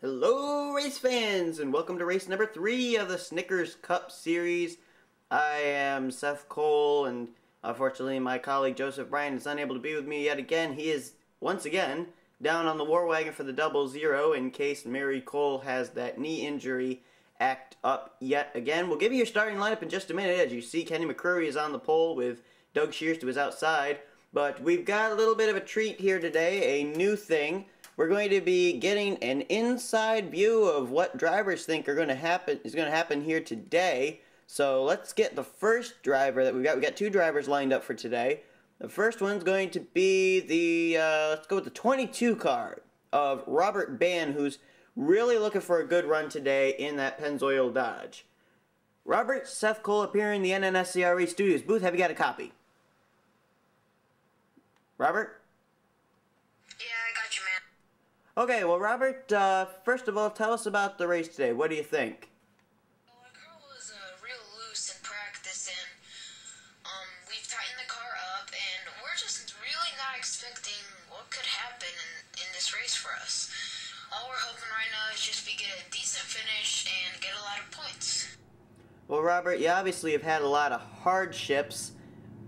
Hello race fans and welcome to race number 3 of the Snickers Cup series. I am Seth Cole and unfortunately my colleague Joseph Bryan is unable to be with me yet again. He is once again down on the war wagon for the 00 in case Mary Cole has that knee injury act up yet again. We'll give you your starting lineup in just a minute. As you see, Kenny McCrury is on the pole with Doug Shears to his outside. But we've got a little bit of a treat here today, a new thing. We're going to be getting an inside view of what drivers think is going to happen here today. So let's get the first driver that we've got. We've got 2 drivers lined up for today. The first one's going to be the, let's go with the 22 car of Robert Bann, who's really looking for a good run today in that Pennzoil Dodge. Robert, Seth Cole up here in the NNSCRA Studios booth. Have you got a copy? Robert? Yeah, I got you, man. Okay, well, Robert, first of all, tell us about the race today. What do you think? Well, our car was real loose in practice, and we've tightened the car up, and we're just really not expecting what could happen in this race for us. All we're hoping right now is just we get a decent finish and get a lot of points. Well, Robert, you obviously have had a lot of hardships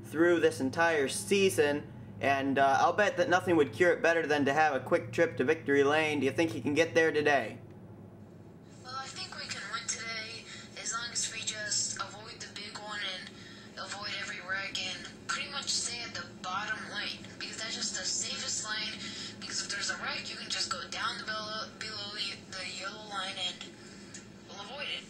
through this entire season, and I'll bet that nothing would cure it better than to have a quick trip to victory lane. Do you think you can get there today? Well, I think we can win today as long as we just avoid the big one and avoid every wreck and pretty much stay at the bottom lane, because that's just the safest lane, because if there's a wreck, you can just go down below the yellow line and we'll avoid it.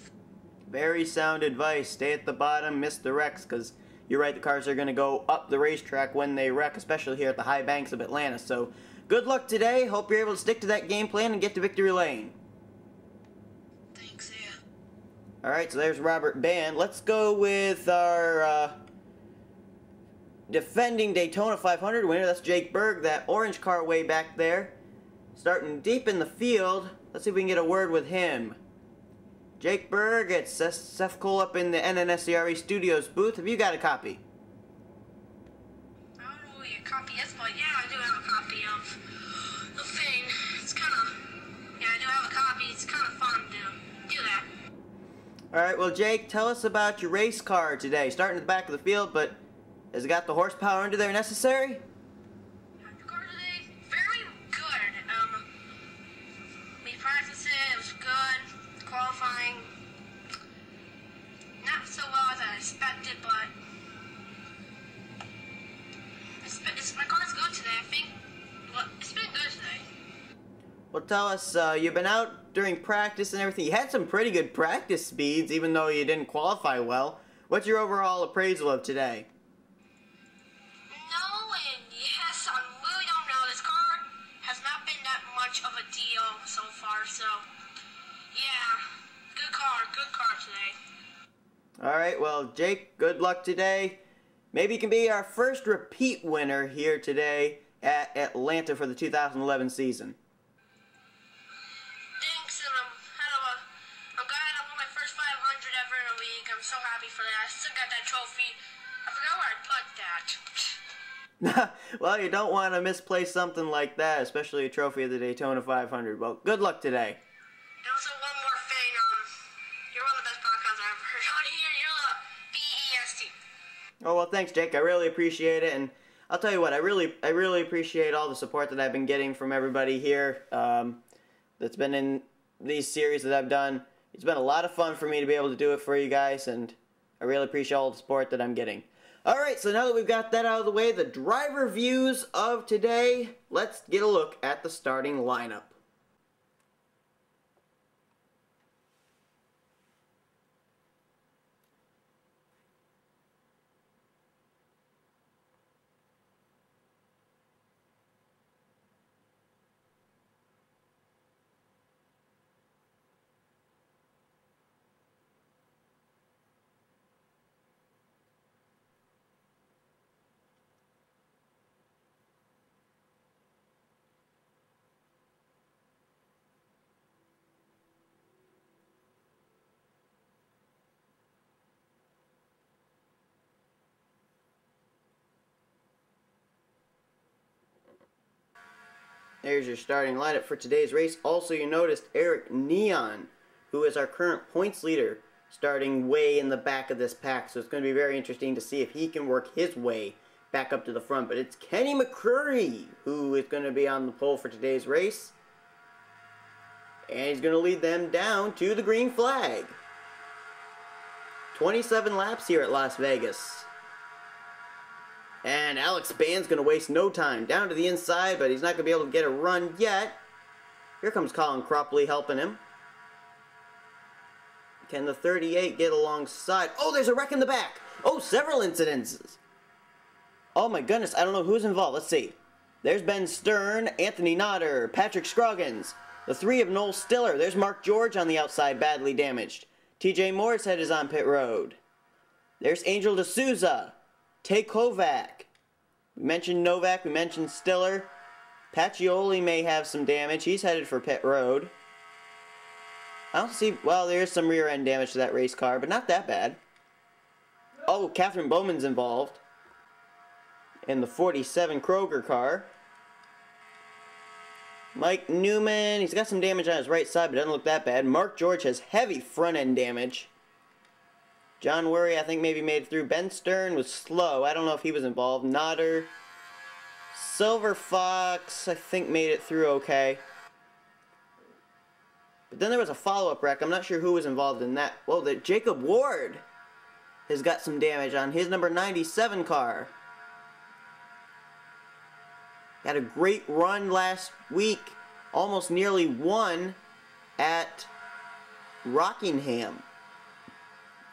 Very sound advice. Stay at the bottom, miss the wrecks, because you're right, the cars are going to go up the racetrack when they wreck, especially here at the high banks of Atlanta. So, good luck today. Hope you're able to stick to that game plan and get to victory lane. Thanks, yeah. Alright, so there's Robert Bann. Let's go with our defending Daytona 500 winner. That's Jake Berg, that orange car way back there. Starting deep in the field. Let's see if we can get a word with him. Jake Berg, it's Seth Cole up in the NNSCRA Studios booth. Have you got a copy? I don't know what your copy is, but yeah, I do have a copy of the thing. It's kind of, yeah, I do have a copy. It's kind of fun to do that. Alright, well, Jake, tell us about your race car today. Starting at the back of the field, but has it got the horsepower under there necessary? The car today, very good. We practiced it. It was good. Qualifying, not so well as I expected, but my car's good today, I think. Well, it's been good today. Well, tell us, you've been out during practice and everything. You had some pretty good practice speeds, even though you didn't qualify well. What's your overall appraisal of today? No and yes, I really don't know. This car has not been that much of a deal so far, so yeah, good car today. Alright, well, Jake, good luck today. Maybe you can be our first repeat winner here today at Atlanta for the 2011 season. Thanks, and I'm glad I won my first 500 ever in a league. I'm so happy for that. I still got that trophy. I forgot where I put that. Well, you don't want to misplace something like that, especially a trophy of the Daytona 500. Well, good luck today. And also one more thing, you're one of the best podcasts I've ever heard on here. You're the BEST. Oh, well, thanks, Jake. I really appreciate it, and I'll tell you what, I really appreciate all the support that I've been getting from everybody here that's been in these series that I've done. It's been a lot of fun for me to be able to do it for you guys, and I really appreciate all the support that I'm getting. Alright, so now that we've got that out of the way, the driver views of today, let's get a look at the starting lineup. There's your starting lineup for today's race. Also, you noticed Eric Neon, who is our current points leader, starting way in the back of this pack. So it's going to be very interesting to see if he can work his way back up to the front. But it's Kenny McCrury who is going to be on the pole for today's race. And he's going to lead them down to the green flag. 27 laps here at Las Vegas. And Alex Band's going to waste no time. Down to the inside, but he's not going to be able to get a run yet. Here comes Colin Cropley helping him. Can the 38 get alongside? Oh, there's a wreck in the back. Oh, several incidences. Oh my goodness, I don't know who's involved. Let's see. There's Ben Stern, Anthony Nodder, Patrick Scroggins. The three of Knoll Stiller. There's Mark George on the outside, badly damaged. TJ Moreshead is on pit road. There's Angel de Souza. Tay Kovac. We mentioned Novak, we mentioned Stiller. Pacchioli may have some damage. He's headed for pit road. I don't see, well, there's some rear end damage to that race car, but not that bad. Oh, Catherine Bowman's involved in the 47 Kroger car. Mike Newman, he's got some damage on his right side, but doesn't look that bad. Mark George has heavy front end damage. John Worry, I think, maybe made it through. Ben Stern was slow. I don't know if he was involved. Nodder. Silver Fox, I think, made it through okay. But then there was a follow-up wreck. I'm not sure who was involved in that. Whoa, Jacob Ward has got some damage on his number 97 car. Had a great run last week. Almost nearly won at Rockingham.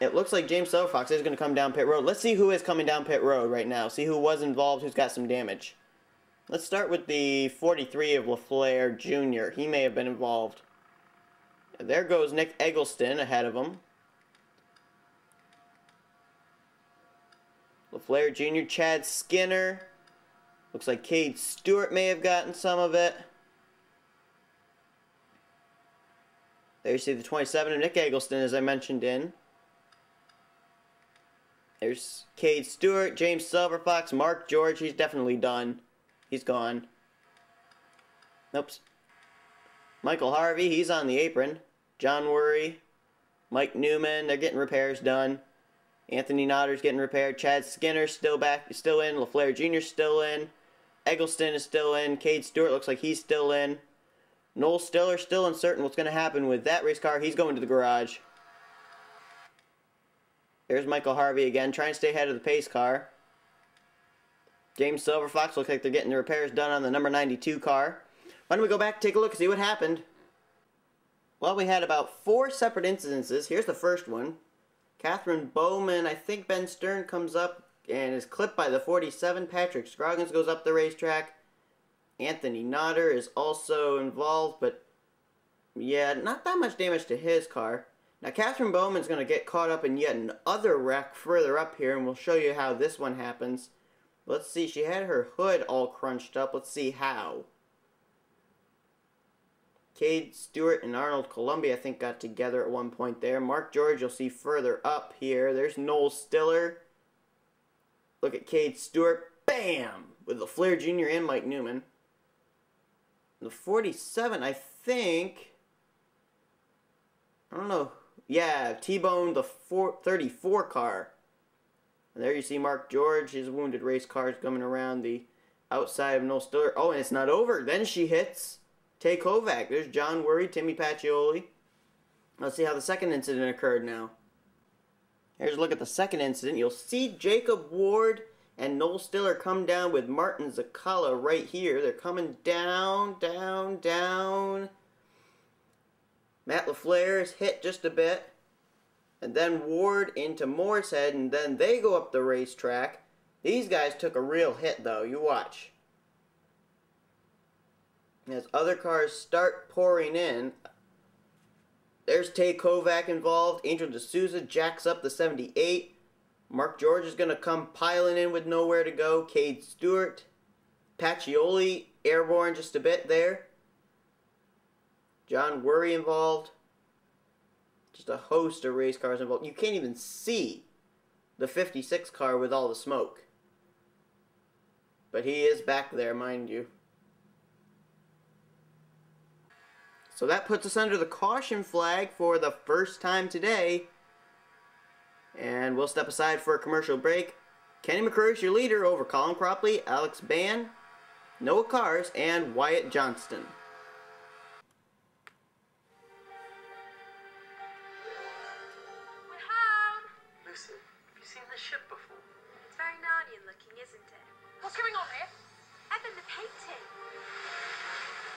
It looks like James Silverfox is going to come down pit road. Let's see who is coming down pit road right now. See who was involved, who's got some damage. Let's start with the 43 of LaFleur Jr. He may have been involved. There goes Nick Eggleston ahead of him. LaFleur Jr., Chad Skinner. Looks like Cade Stewart may have gotten some of it. There you see the 27 of Nick Eggleston, as I mentioned in. There's Cade Stewart, James Silverfox, Mark George. He's definitely done. He's gone. Oops. Michael Harvey, he's on the apron. John Worry, Mike Newman, they're getting repairs done. Anthony Nodder's getting repaired. Chad Skinner still in. LaFleur Jr. still in. Eggleston is still in. Cade Stewart looks like he's still in. Knoll Stiller still uncertain what's going to happen with that race car. He's going to the garage. There's Michael Harvey again, trying to stay ahead of the pace car. James Silverfox looks like they're getting the repairs done on the number 92 car. Why don't we go back and take a look and see what happened? Well, we had about 4 separate incidences. Here's the first one. Catherine Bowman, I think Ben Stern comes up and is clipped by the 47. Patrick Scroggins goes up the racetrack. Anthony Nodder is also involved, but yeah, not that much damage to his car. Now, Catherine Bowman's going to get caught up in yet another wreck further up here, and we'll show you how this one happens. Let's see, she had her hood all crunched up. Let's see how. Cade Stewart and Arnold Columbia, I think, got together at one point there. Mark George, you'll see further up here. There's Knoll Stiller. Look at Cade Stewart. Bam! With LaFleur Jr. and Mike Newman. The 47, I think... I don't know. Yeah, T-boned the 34 car. And there you see Mark George. His wounded race car is coming around the outside of Knoll Stiller. Oh, and it's not over. Then she hits Tay Kovac. There's John Worry, Timmy Pacchioli. Let's see how the second incident occurred now. Here's a look at the second incident. You'll see Jacob Ward and Knoll Stiller come down with Martin Czekala right here. They're coming down, down, down. Matt LaFleur is hit just a bit. And then Ward into Moreshead, and then they go up the racetrack. These guys took a real hit, though. You watch. As other cars start pouring in, there's Tay Kovac involved. Angel de Souza jacks up the 78. Mark George is going to come piling in with nowhere to go. Cade Stewart. Pacchioli airborne just a bit there. John Worry involved. Just a host of race cars involved. You can't even see the 56 car with all the smoke. But he is back there, mind you. So that puts us under the caution flag for the first time today. And we'll step aside for a commercial break. Kenny McCrury is your leader over Colin Cropley, Alex Ban, Noah Cars, and Wyatt Johnston. We're home! Listen, have you seen this ship before? It's very Narnian looking, isn't it? What's going on here? And then the painting.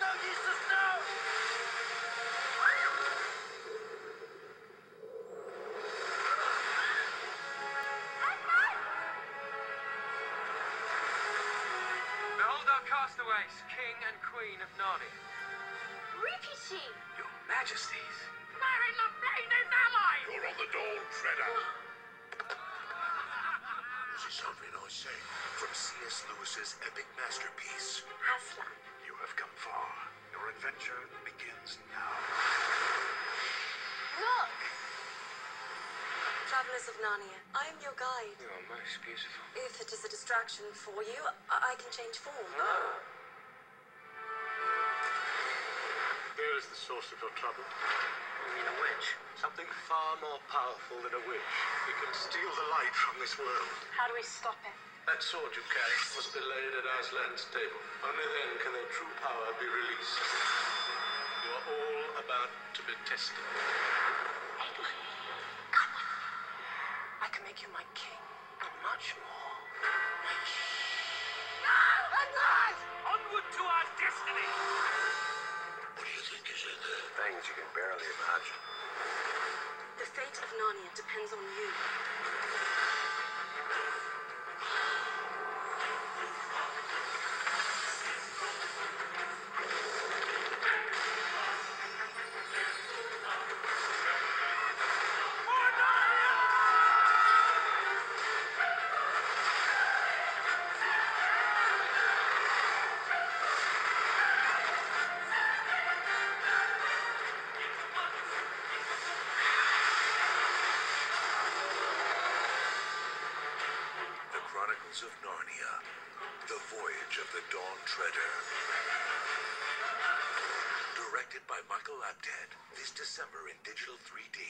No, Jesus, no! Behold our castaways, King and Queen of Narnia. Rikishi! Your Majesties. Where in the blazes am I? You're on the Dawn Treader. This is something I say from C.S. Lewis's epic masterpiece. Aslan. You have come far. Your adventure begins now. Look! Travelers of Narnia, I am your guide. You are most beautiful. If it is a distraction for you, I can change form. No. Here is the source of your trouble. You mean a witch? Something far more powerful than a witch. It can steal the light from this world. How do we stop it? That sword you carry must be laid at Aslan's table. Only then can their true power be released. You are all about to be tested. Come on. I can make you my king, and much more. Onward to our destiny! What do you think is in there? Things you can barely imagine. The fate of Narnia depends on you. Chronicles of Narnia, The Voyage of the Dawn Treader. Directed by Michael Apted, this December in digital 3D.